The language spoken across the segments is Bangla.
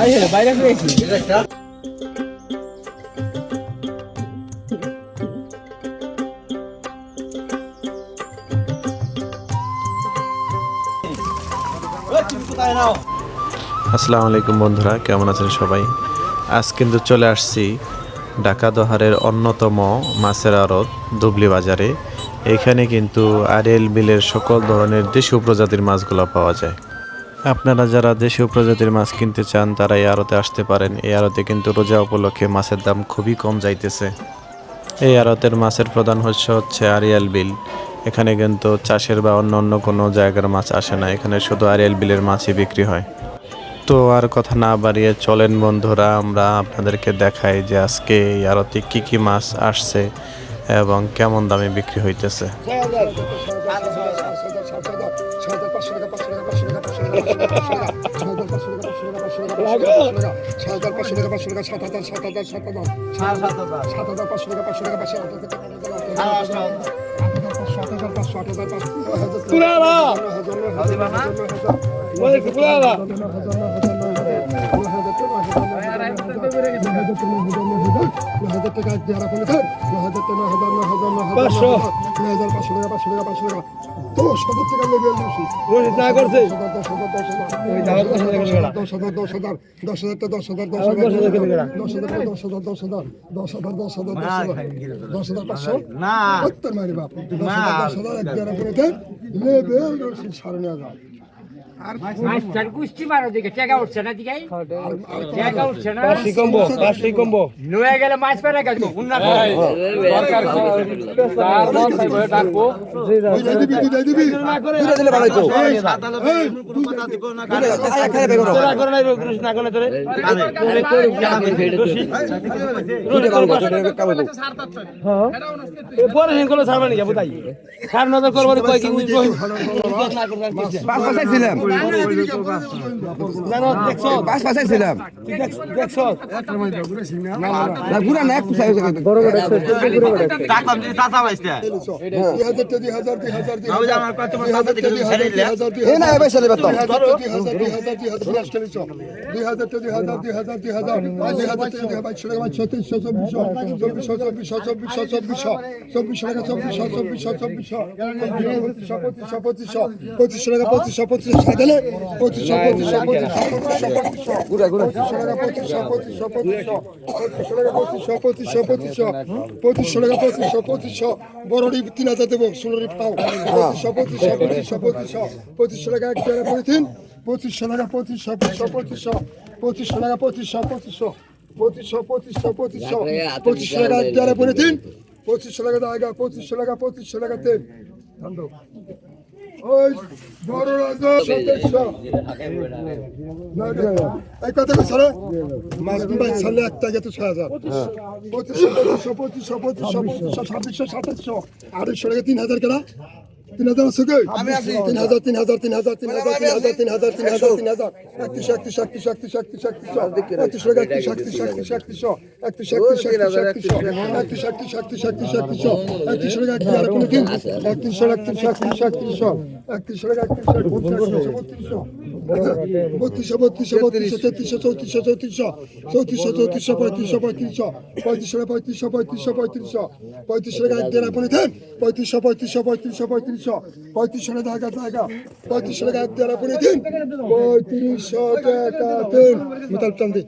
আসসালামু আলাইকুম বন্ধুরা, কেমন আছেন সবাই? আজ কিন্তু চলে আসছি ঢাকা দহারের অন্যতম মাছের আড়ত ধুবলি বাজারে। এখানে কিন্তু আড়িয়াল বিলের সকল ধরনের দেশীয় প্রজাতির মাছগুলো পাওয়া যায়। আপনারা যারা দেশীয় প্রজাতির মাছ কিনতে চান তারা এই আড়তে আসতে পারেন। এই আড়তে কিন্তু রোজা উপলক্ষে মাছের দাম খুবই কম যাইতেছে। এই আড়তের মাছের প্রধান হচ্ছে আড়িয়াল বিল। এখানে কিন্তু চাষের বা অন্য কোনো জায়গার মাছ আসে না, এখানে শুধু আড়িয়াল বিলের মাছই বিক্রি হয়। তো আর কথা না বাড়িয়ে চলেন বন্ধুরা, আমরা আপনাদেরকে দেখাই যে আজকে এই আড়তে কি কি মাছ আসছে এবং কেমন দামে বিক্রি হইতেছে। কুস্তি মারো দিকে টেকা উঠছে না দিকে টেকা উঠছে না লয়ে গেলে মাছ পেরে গেছে দরকার তার মন চাইবো ডাকবো দিবি না করে দিলে ভালো তো তোরা করে নাই কৃষ্ণ করে তোরে হ্যাঁ এ পরে হেন কোন ছাড়বা নি বুঝাই কার নজর করব কই কি না করব পাঁচ পাঁচ ছিলাম জানো দেখছো পাঁচ পাঁচ ছিলাম দেখছো না গুরা না একটু সাইজ বড় বড় টাকা দিতে চাচা বাইছে 2000 আমি আমার কত টাকা দিতে ছেড়ে দিলে এ না পয়সা নেবে তো বড়ি 3000 দেবো 16 পাও 2500 টাকা এক টাকা করে দিন 2500 টাকা 2500 টাকা 2500 টাকা এক টাকা করে দিন 2500 টাকা দাগা 2500 টাকা তেল ওই বড় রাজা 2700 এই কত করে মাছ দুবাই ছাড়লে এক টাকা তো 6000 2500 2600 2700 টাকা 3000 কেনা 3000 আছে কই আমি আছি 3000 টাকা 3500 টাকা দেওয়ার পরে দিন 3500 টাকা দেন মিটার টান দি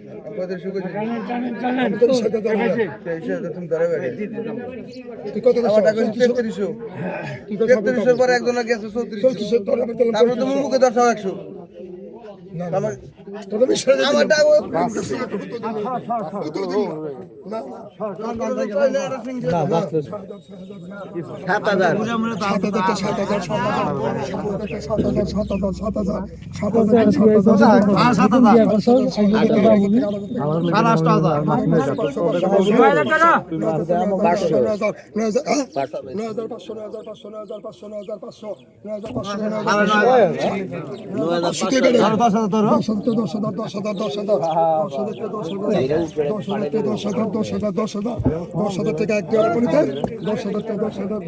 কত টাকা 3300 পরে একজন গেছে 3400 তারপরে তুমি মুখে 100 না না তোর বিষয় আমার টাকা না 7000 টাকা এক দেওয়ার পরিতে 10,000 টাকা 10,000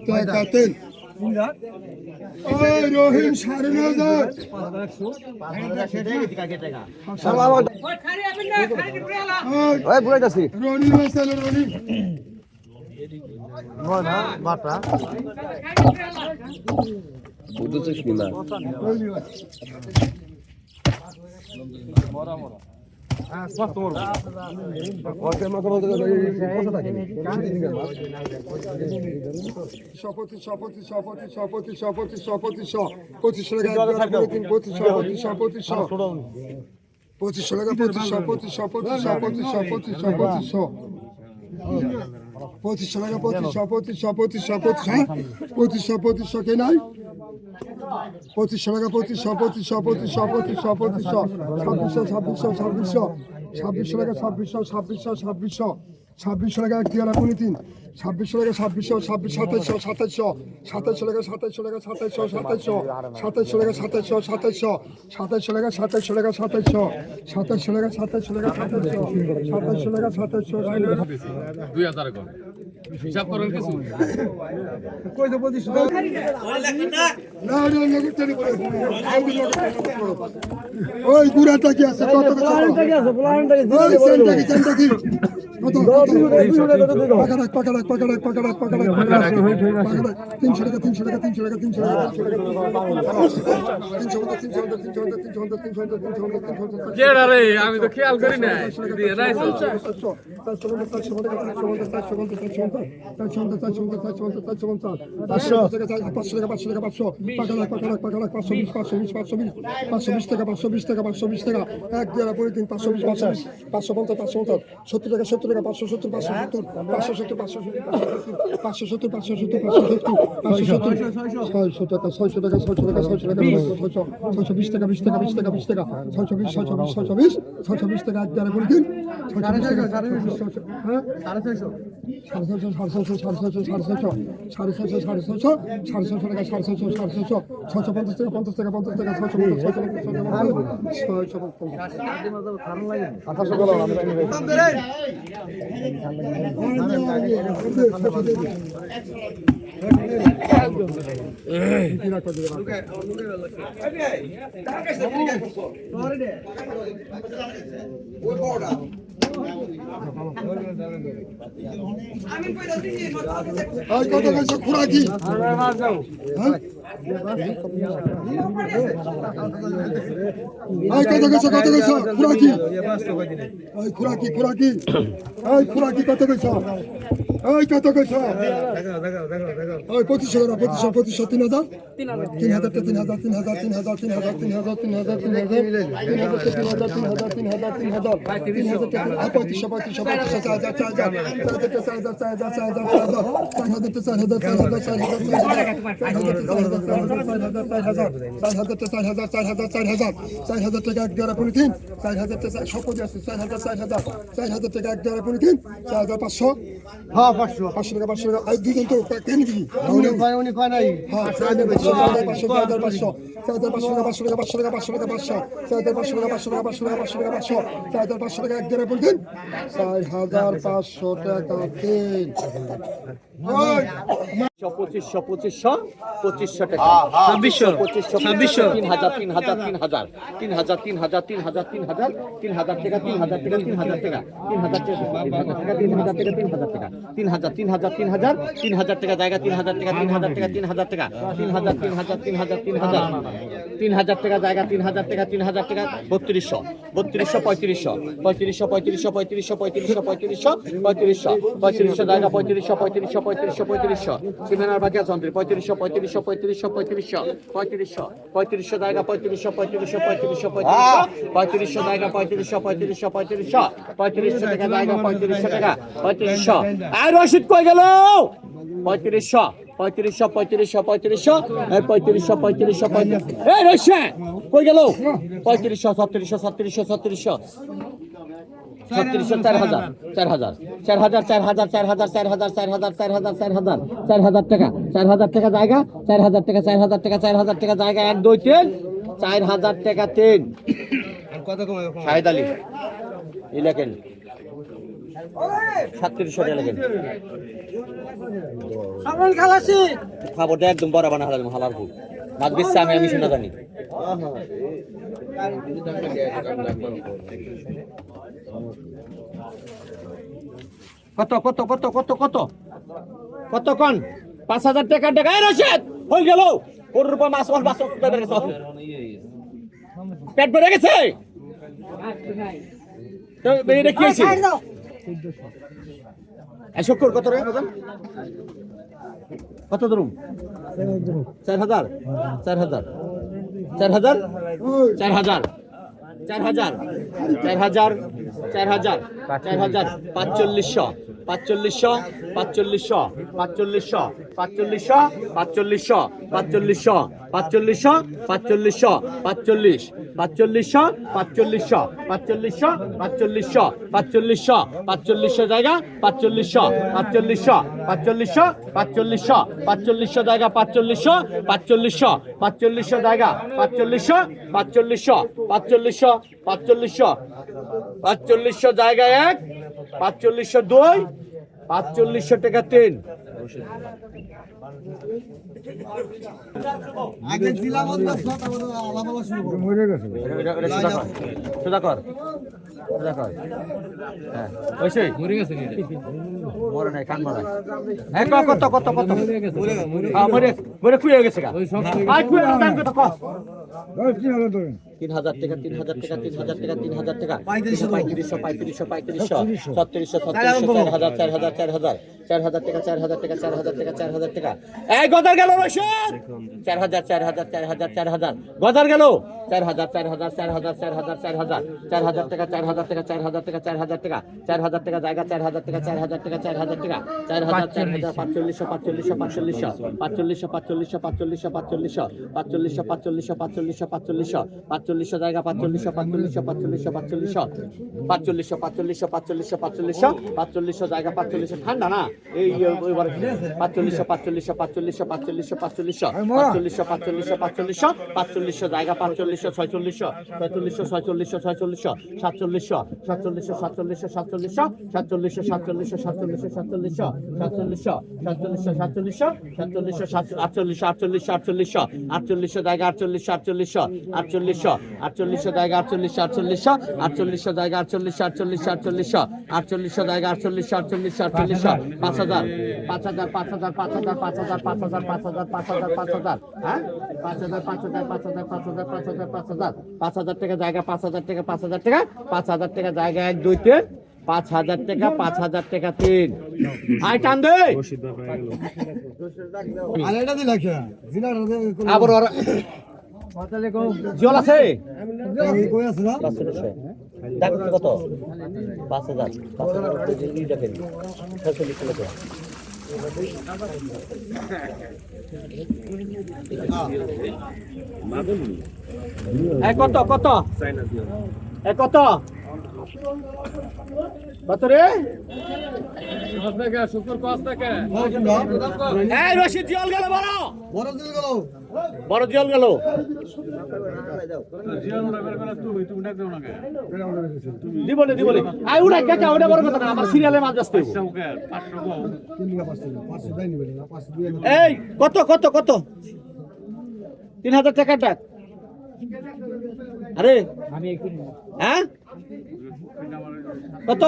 টাকা 3 ওই রহিম 9,500 রনি মাসাল রনি শপথ কে নাই 2500 টাকা 2600 টাকা 2600 টাকা এক দিয়ারা কোনি 3 2600 টাকা 2700 2700 টাকা 2700 টাকা 2700 টাকা 2700 টাকা 2700 টাকা 2700 টাকা 2000 করে হিসাব করেন কিছু কই দেব দিছ না ওই গুড়াটা কি আছে কত কত আমি তো খেয়াল করি না কত পয়সা খুরাকি কত পয়সা খুরাকি খুরাকি কত পয়সা ওই কত কইছ ওই 2500 3000 হ্যাঁ 500 টাকা 500 টাকা দুজন তো কেন কি উনি কয় নাই হ্যাঁ 500 টাকা এক দেড় বলতেন 4500 টাকা তিন 2500 টাকা 2600 3000 টাকা 3000 টাকা জায়গা 3000 টাকা 3000 টাকা 3000 টাকা 3000 টাকা জায়গা 3000 টাকা 3000 টাকা 3200 জায়গা 3500 সীমানার বাকি আছে 3500 জায়গা 3500 জায়গা 3500 টাকা জায়গা 3500 টাকা 3500 আর রশিদ কই গেল 3500 পঁয়ত্রিশশো পঁয়ত্রিশশো পঁয়ত্রিশশো এই পঁয়ত্রিশশো পঁয়ত্রিশশো এই রয়েছে কই গেল পঁয়ত্রিশশো ছত্রিশশো ছত্রিশশো ছত্রিশশো ছত্রিশশো 4,000 4,000 4,000 4,000 4,000 4,000 4,000 4,000 4,000 টাকা 4,000 টাকা জায়গা 4,000 টাকা 4,000 টাকা 4,000 টাকা জায়গা 1 2 3 4,000 টাকা 3 শাহেদ আলী এই লেখেন 3700 টাকা লেখেন সামন খালাসি খাবার দেয় একদম বড় বানা হালাল হালাল ফুল মাছ বেচছে আমি শুনে জানি কত কত কত কত কত কত কোন 5,000 টাকা টাকা এই রশিদ হই গেল কোটি রুপয়া মাছ মাছ বাস বের গেছে পেট ভরে গেছে তো এটা কি হইছে এই শুকর কত রে কত ধরুম 4,000 4,000 4,000 4,000 4,000 4,000 4,000 4,000 4500 4500 4500 4500 4500 4500 4500 4500 4500 45 4500 4500 4500 4500 4500 4500 জায়গা 4500 4500 4500 4500 4500 জায়গা 4500 4500 4500 জায়গা 4500 4500 4500 4500 4500 জায়গা 1 4500 2 4500 টাকা 3 আগে জিলা বন্ধ আলাদা শুরু করব মরে গেছে সুধাকর হ্যাঁ ওইসে মরে গেছে মরে নাই কান মারা হ্যাঁ কত কত কত মরে মরে কুয়ে গেছে গা আই কুয়ে দাম কত কত 3,000 টাকা 3,000 টাকা 3,000 টাকা 3,000 টাকা 3500 3500 3500 3600 4,000 4,000 4,000 4,000 টাকা 4,000 টাকা 4,000 টাকা 4,000 টাকা এই গদার গেল রশিদ 4,000 4,000 4,000 4,000 গদার গেল 4,000 4,000 4,000 4,000 4,000 4,000 টাকা 4,000 টাকা 4,000 টাকা 4,000 টাকা 4,000 টাকা জায়গা 4,000 টাকা 4,000 টাকা 4,000 টাকা 4,000 4,000 4500 4500 4500 4500 4500 4500 4500 4500 4500 4500 4500 জায়গা 4500 4500 4500 4500 4500 4500 4500 4500 4500 জায়গা 4500 ঠান্ডা না এই ওইবার 4500 4500 4500 4500 4500 4500 4500 4500 4500 জায়গা 4500 4600 4600 4600 4600 4700 4700 4700 4700 4700 4700 4700 4700 4700 48 জায়গা 48 48 জায়গা 48 48 জায়গা 48 48 জায়গা 48 5,000 5,000 5,000 5,000 5,000 5,000 5,000 5,000 5,000 হ্যাঁ 5,000 5,000 5,000 5,000 5,000 5,000 5,000 টাকা জায়গা 5,000 টাকা 5,000 টাকা 5,000 টাকা জায়গা 1 2 3 5,000 টাকা 5,000 টাকা 3 আই টান দে আর এটা দিলা কি জিলা আবার জল আছে কই আছে না দাম কত 5,000 5,000 দেখেন 46 টাকা কত কত কত কত রে শুকুর কত টাকা এই রশিদ জল গেল বড় দিল গেল বড় জল গেল দিবলে দিবলে আই উড়া কাকা ওটা বড় কথা না আমার সিরিয়ালে মাছ আসতে এই কত কত কত 3,000 টাকা টাক আরে হ্যাঁ কত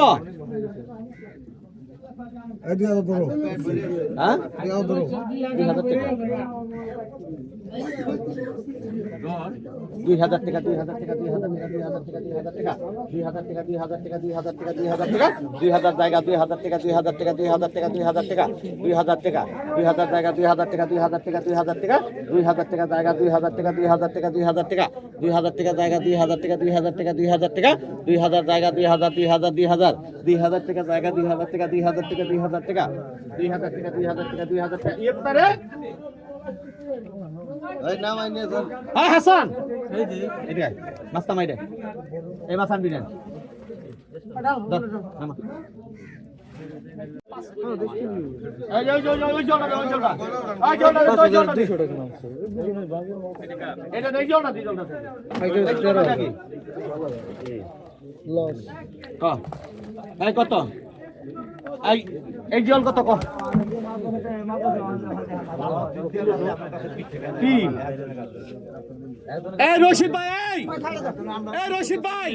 এই দিয়া ধরো হ্যাঁ দিয়া ধরো 3,000 টাকা 2,000 টাকা 2,000 টাকা 2,000 টাকা 2,000 টাকা 2,000 টাকা 2,000 টাকা 2,000 টাকা 2,000 টাকা 2,000 জায়গা 2,000 টাকা 2,000 টাকা 2,000 টাকা 2,000 টাকা 2,000 টাকা 2,000 জায়গা 2,000 টাকা 2,000 টাকা 2,000 টাকা 2,000 টাকা জায়গা 2,000 টাকা 2,000 টাকা 2,000 টাকা 2,000 টাকা জায়গা 2,000 টাকা 2,000 টাকা 2,000 টাকা 2,000 জায়গা 2,000 2,000 2,000 2,000 টাকা জায়গা 2,000 টাকা 2,000 টাকা 2000 টাকা 2000 টাকা 2000 টাকা 2000 টাকা ইয়ে পারে এই নাম আইনে স্যার হ্যাঁ হাসান এই যে এটা মাস্তা মাইরে এই মাসান দিলেন নামা এই ওই জোড়া ওই জোড়া 200 টাকা নামছে এটা দেই জোড়া দি জোড়া লস এই কত এই জল কত কম কি এই রশিদ ভাই এই রশিদ ভাই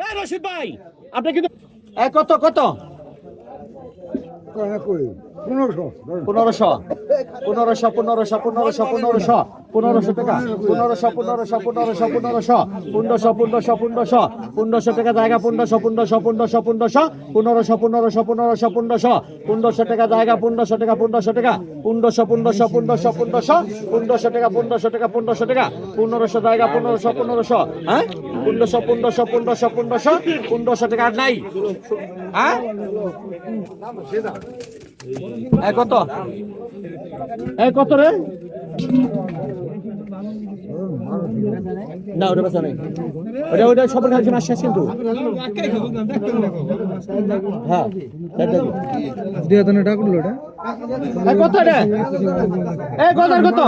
এই রশিদ ভাই আপনি কিন্তু এই কত কত 1500 টাকা 1500 টাকা জায়গা 1500 টাকা জায়গা 1500 টাকা 1500 টাকা 1500 টাকা 1500 টাকা 1500 জায়গা 1500 হ্যাঁ 1500 টাকা আর নাই হ্যাঁ কত কত রে না ওটা বাসা নাই ওটা সবার কাছে মাস শেষ কিন্তু হ্যাঁ কত রে গজার কত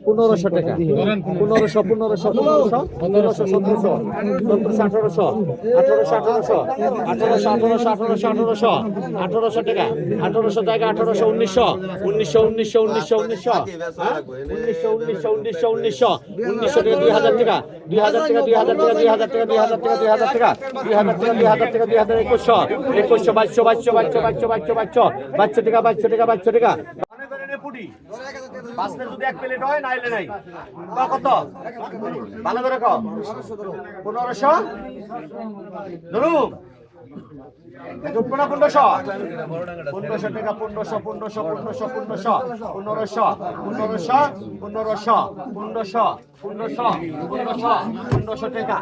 1500 টাকা 1500 টাকা 1800 জায়গা 1800 1900 টাকা 2000 টাকা 2200 টাকা বাসনে যদি এক প্লেট হয় নাইলে নাই কত ভালো করে কও 1500 ধরুন 1500 টাকা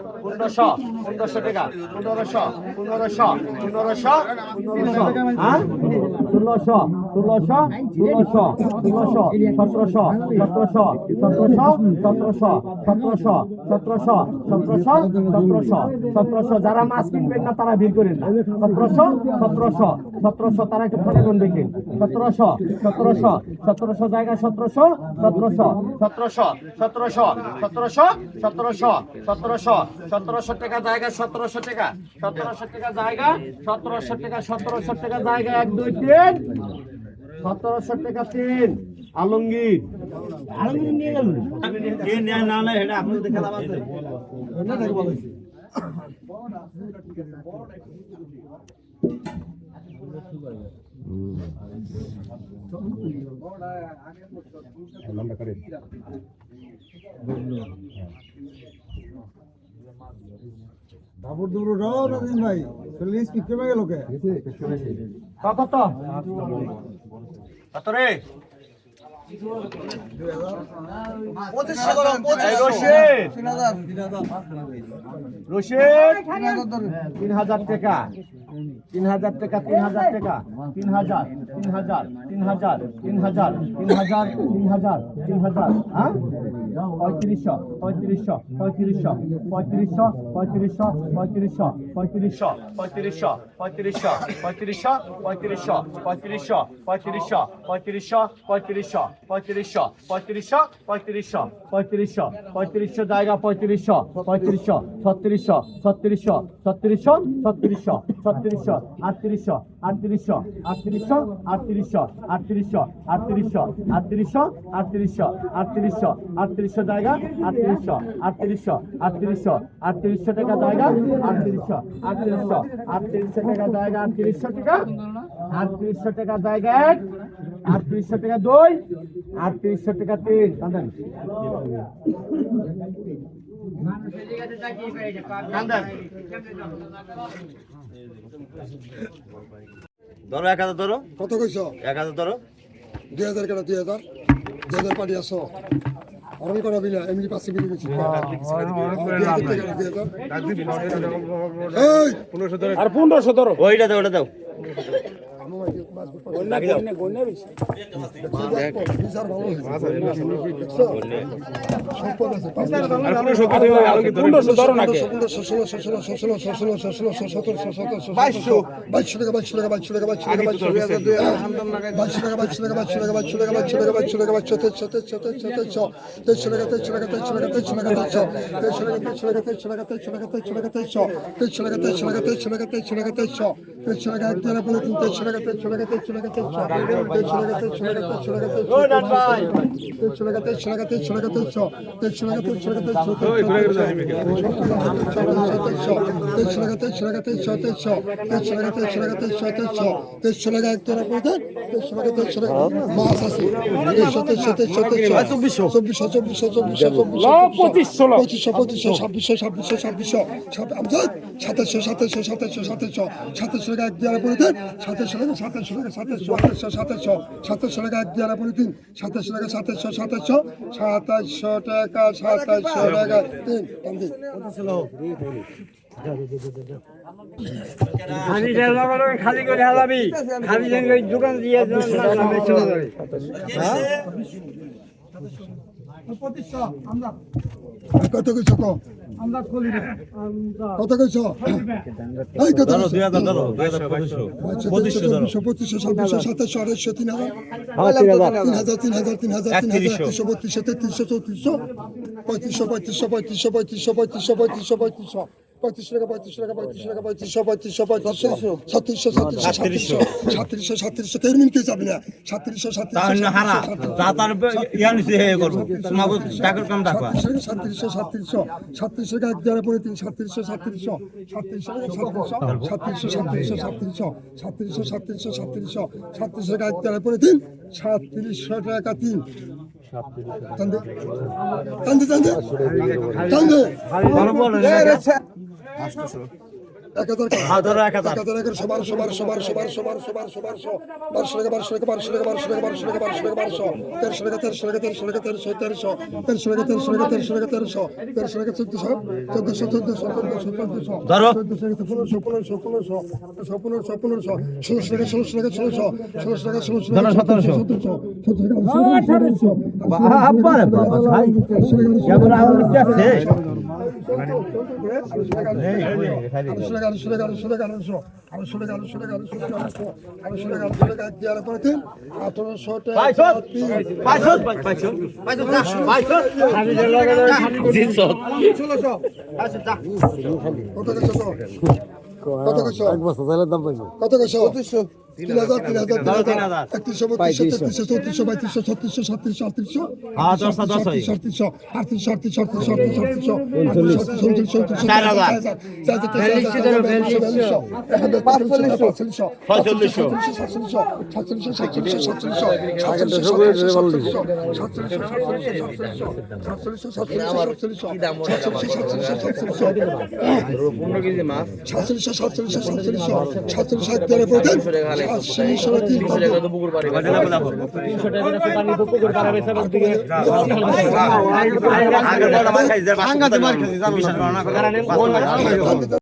1700 যারা মাছ কিনবেন না তারা ভিড় করেন না 1700 তারা একটু ফোনে কোন দেখেন 1700 জায়গা 1700 টাকা জায়গা 1700 টাকা জায়গা 1700 টাকা জায়গা 1 2 3 1700 টাকা 3 আলমগীর নিয়ে গেল না এটা আপনাদের খেলা আছে বাবুর দূর রাও নাজিম ভাই চলে স্পিড কমে গেল কে কত রে রশিদ 3000 টাকা 3000 টাকা 3000 টাকা 3000 হ্যাঁ 35 জায়গা 35 36 জায়গা 38 টাকা জায়গা 38 টাকা জায়গা 38 টাকা জায়গা 38 টাকা 2 38 টাকা 3 কান্দেন ধরো 1000 ধরো কত কইছো 1000 ধরো 2000 কেন 2000 পাটি আসো অরণ করাবি না এমনি পাশে বিলি গেছি আর 1517 ওইটা দাও ওটা দাও খালি করে হালাবি খালি দোকান দিয়ে কত কইছ কত কইছ এই কত 300 টাকা